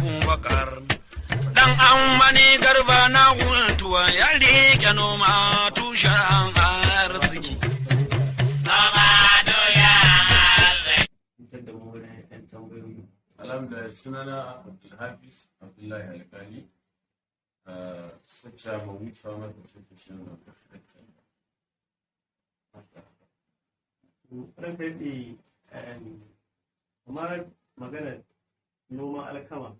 Abubakar. Dan Ammani Garba na huntuwa ya rike noma tushen arziki. Alhamdulillah, sunana Abdulhafiz Abdullahi Alkali, such a Mawid Farmer Association of Africa. Rankarɗe kamar maganar noma alkama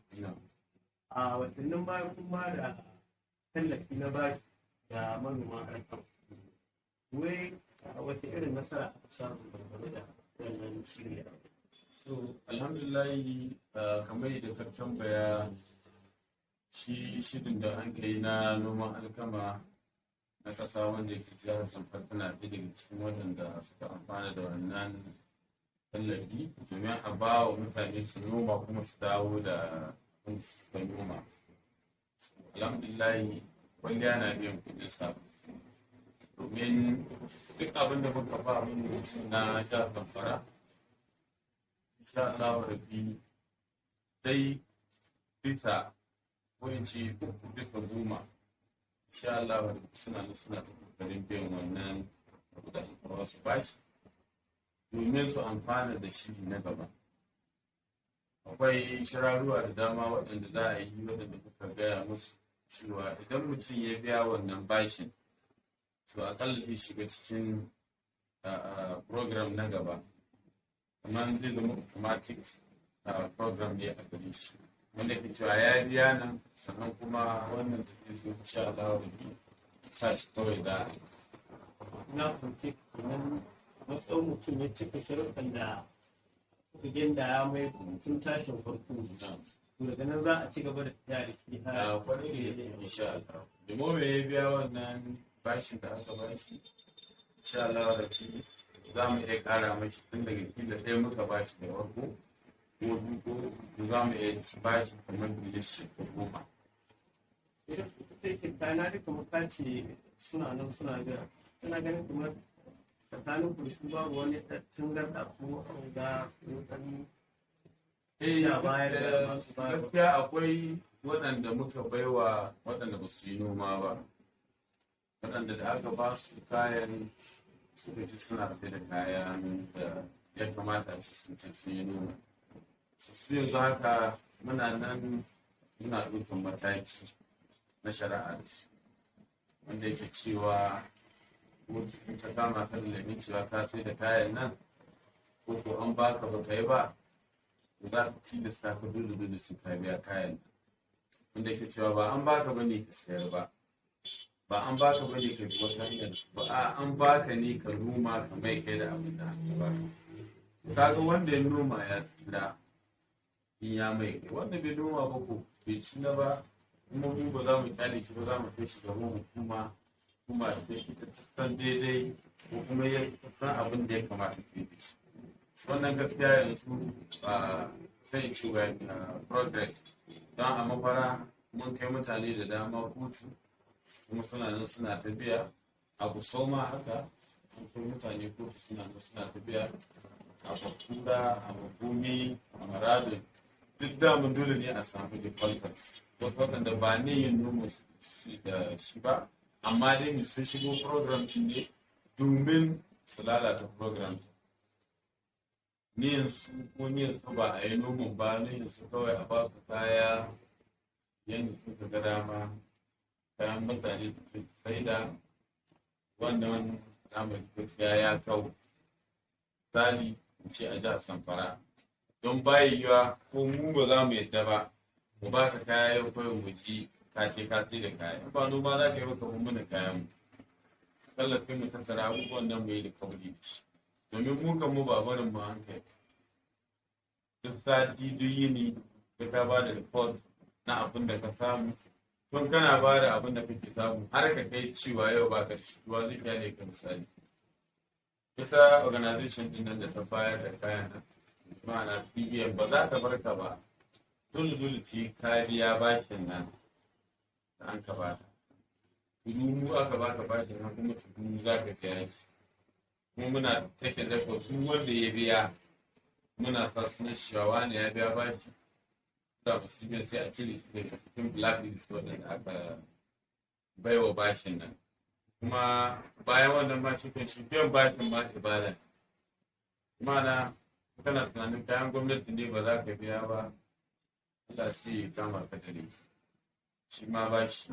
a watannin baya kuma da tallafi na baki da manoma alkama. Wai wace irin nasara a samu game da wannan shirya? So, alhamdulillah, kamar yadda ka tambaya shi shirin da an kai na noman alkama na ƙasa wanda ke jihar Zamfara tana ɗaya daga cikin waɗanda suka amfana da wannan tallafi domin a ba wa mutane su noma kuma su dawo da wanda suka noma. Alhamdulillah, wanda yana biyan kuɗin sa domin duk abin da muka ba mun mutum na jihar Zamfara insha Allah rabbi dai bisa ko in ce 3/10 insha Allah rabbi suna kokarin biyan wannan abu da aka su bashi domin su amfana da shi na gaba. Akwai shiraruwa da dama waɗanda za a yi waɗanda kuka gaya musu cewa idan mutum ya biya wannan bashin to akalla zai shiga cikin program na gaba. Kamar zai zama automatic program ne a gare shi wanda ke cewa ya biya nan sannan kuma wannan da zai zo insha Allah da sa shi kawai da Na kunce kenan matsayin mutum ya cika sharuɗan da kugin da ya mai tun tashin farko. Daga nan za a ci gaba da tafiya da shi a kwarai da insha Allah. Da mu ya biya wannan bashin da aka bashi insha Allah da za mu iya ƙara mashi tun daga kila ɗaya muka ba shi da farko ko biyu ko za mu iya ba shi kamar bilishi ko 10. idan kuka kai kana da kamar kace suna nan suna jira suna ganin kamar tsakanin ku su babu wani tangarɗa ko ga wani gaskiya akwai waɗanda muka baiwa waɗanda ba su yi noma ba waɗanda da aka ba su kayan suka ci suna fi da kayan da ya kamata su sun yi noma su yanzu haka muna nan muna ɗaukan mataki na shari'a da su wanda yake cewa mutum ta kama kan lamin cewa ka sai da kayan nan ko ko an baka ba ka yi ba za ka tilasta ka dole su ka biya kayan wanda yake cewa ba an baka ba ne ka sayar ba an baka ba ne ka bi wata hanyar ba an baka ne ka noma ka mai kai da abin da aka baka kaga wanda ya noma ya tsira in ya mai kai wanda bai noma ba ko bai ci na ba kuma mu ba za mu kyale shi ba za mu kai shi gaban hukuma da ita ta san daidai ko kuma ya san abin da ya kamata ta yi shi wannan gaskiya yanzu sai ci progress don a mafara mun kai mutane da dama kotu kuma suna nan suna ta biya abu soma haka an kai mutane kotu suna nan suna ta biya a bakura a magumi a maradin duk damun dole ne a samu defaulters wasu waɗanda ba ne yin noma da shi ba amma dai mu sun shigo program ɗin ne domin su lalata program niyan su ko niyan su ba a yi noman ba niyan su kawai a ba su kaya yadda suka ga dama kayan mutane su sai da wannan zamani gaskiya ya kau misali in ce a jihar Zamfara don yiwuwa ko mu ba za mu yadda ba mu ba ka kaya yau kawai mu ji ka ce ka sai da kaya ba noma za ka yi maka mummunan kayan mu tallafin mu tattara abubuwan nan mu yi da kauri da shi domin mu kan mu ba barin mu hankali duk sati duk yini da ka ba da report na abin da ka samu tun kana ba da abin da kake samu har ka kai cewa yau ba ka da shi ruwa zai kyale ka misali ita organization din nan da ta bayar da kayan nan ma'ana PBM ba za ta bar ka ba dole ce kariya bashin nan da an ka bata mu aka baka bashin nan kuma tudu za ka biya shi mu muna take record duk wanda ya biya muna sa sunan shawa ne ya biya bashi da ba su biyan sai a cire su daga cikin blacklist waɗanda aka baiwa bashin nan. Kuma bayan wannan bashin kan shi biyan bashin ma ibada. Mana kana tunanin kayan gwamnati ne ba za ka biya ba, Allah sai ya kama ka da laifi. Shi ma bashi.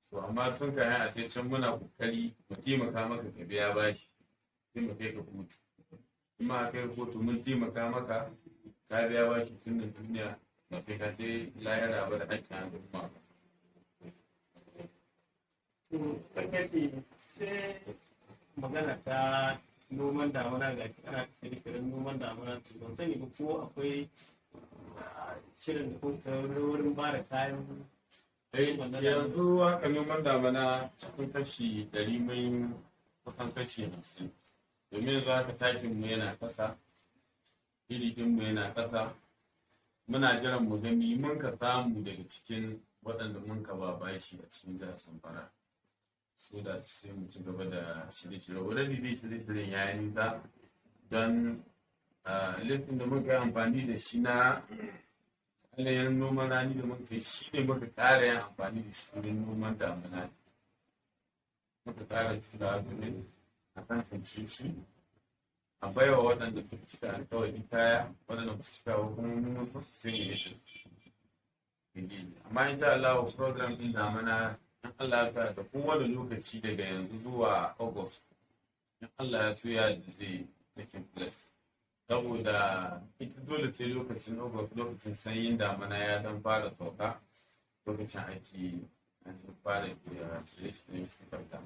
So amma tun kayan a can muna kokari mu taimaka maka ka biya bashi. Sai mu kai ka kotu. Kuma kai kotu mun taimaka maka ka biya bashi tun da duniya ba kai ka ce lahira ba da hakkin al'umma. Sai magana ta noman damuna ga ana kirkirin noman damuna ban sani ba ko akwai shirin da kuka wurin ba da kayan yanzu haka noman damuna cikin kashi 100 mai kusan kashi 50 domin yanzu haka takin mu yana kasa iri din mu yana kasa muna jiran mu gani mun ka samu daga cikin waɗanda mun ka ba bashi a cikin jihar Zamfara so da sai mu ci gaba da shirye-shirye already dai shirye-shiryen ya yi nisa don listin da muka yi amfani da shi na halayen noman rani da muka yi shi ne muka ƙara yin amfani da shi wurin noman damuna muka ƙara tura domin a tantance shi a baiwa waɗanda suka cika alkawari kaya waɗanda ba su cika ba kuma mun wasu su sai ne yadda amma insha Allah program ɗin damuna in Allah ya da kowane lokaci daga yanzu zuwa August in Allah ya so ya da zai take place saboda ita dole sai lokacin August lokacin sanyin damana ya dan fara sauka lokacin aiki an fara shirye-shiryen shukarta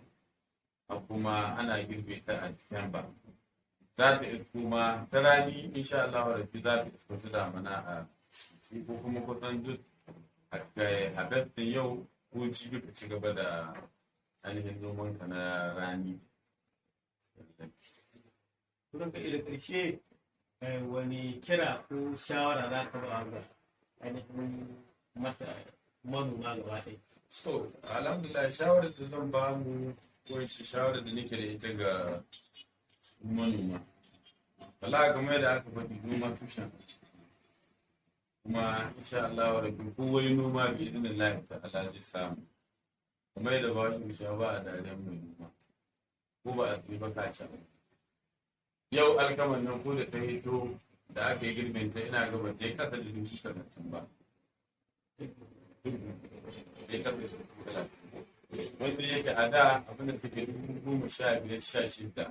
kuma ana girbe ta a December za ta kuma ta rani insha Allah rafi za ta isko ta damana a ko kuma kusan duk a bestin yau ko jibi ka ci gaba da ainihin noman ka na rani. Wurin ka da ƙarshe wani kira ko shawara za ka ba ga ainihin manoma gaba ɗaya? So, alhamdulillah shawarar da zan ba mu ko shawarar da nake da ita ga manoma. Wala kamar yadda aka faɗi noma tushen kuma insha Allah wa rabbi ko wani noma bi idinin Allah ta Allah zai samu kuma yadda ba shi sha ba a daren mai noma ko ba a tsaye ba ka ci yau alkaman nan ko da ta hito da aka yi girbin ta ina gaba ta yi kasa da 30 ba wanda yake a da abin da take 15,000-16,000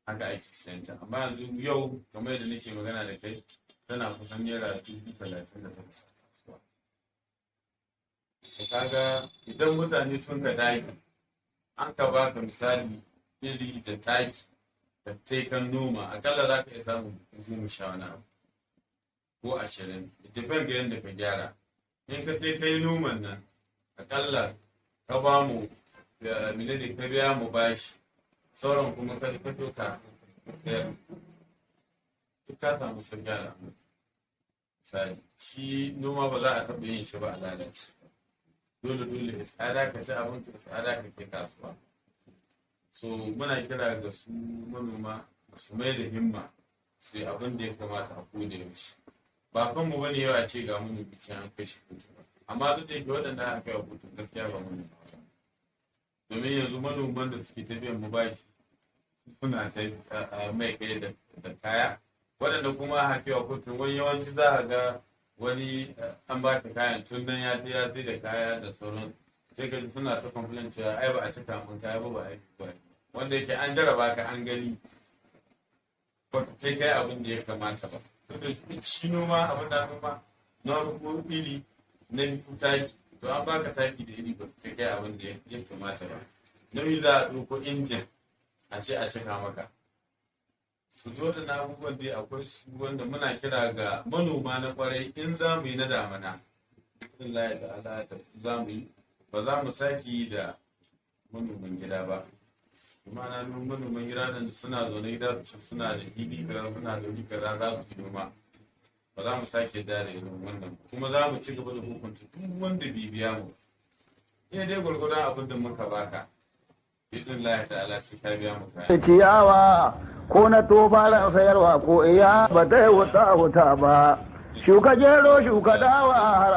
haka ake sayanta amma yanzu yau kamar yadda nake magana da kai tana kusan naira 38,000. So kaga idan mutane sun ka dage an ka baka misali iri da taki da taikan noma akalla za ka iya samun 10 ko 20 depend ga yadda ka gyara in ka kai noman nan akalla ka ba mu miliyar ka biya mu bashi sauran kuma ka doka sayar duk ka samu sun gyara misali shi noma ba za a taɓa yin shi ba a lalace dole da tsada ka ci abinci da tsada ka ke kasuwa so muna kira ga su manoma su mai da himma sai abin da ya kamata a koda yaushe ba kan mu bane yau a ce ga mun bici an kai shi kotu amma duk da yake waɗanda aka kai wa kotu gaskiya ba mun domin yanzu manoman da suke tafiyan mu bashi suna ta mai kai da kaya waɗanda kuma a haifiwa kotu wani yawanci za a ga wani an ba shi kayan tun nan ya sai da kaya da sauran sai ka suna ta complain cewa ai ba a cika mun kaya ba a yi ba wanda yake an jaraba ka an gani ba sai kai abin da ya kamata ba shi noma abin da noma na rubo iri na taki to an baka taki da iri ba sai kai abin da ya kamata ba nauyi za a ɗauko injin a ce a cika maka su zo da abubuwan dai akwai su wanda muna kira ga manoma na kwarai in za mu yi na damana in la da Allah ta za mu yi ba za mu sake yi da manoman gida ba kuma na manoman gida nan suna zaune gida su suna da hidi kaza suna da wuri kaza za su yi noma ba za mu sake da irin wannan kuma za mu ci gaba da hukunta duk wanda bibiya mu iya dai gwargwadon abin da muka baka izin Allah ta'ala sai ka biya mu kaya ciyawa ko na tofa ran sayarwa ko iya ba ta yi wuta ba Shuka gero, shuka dawa har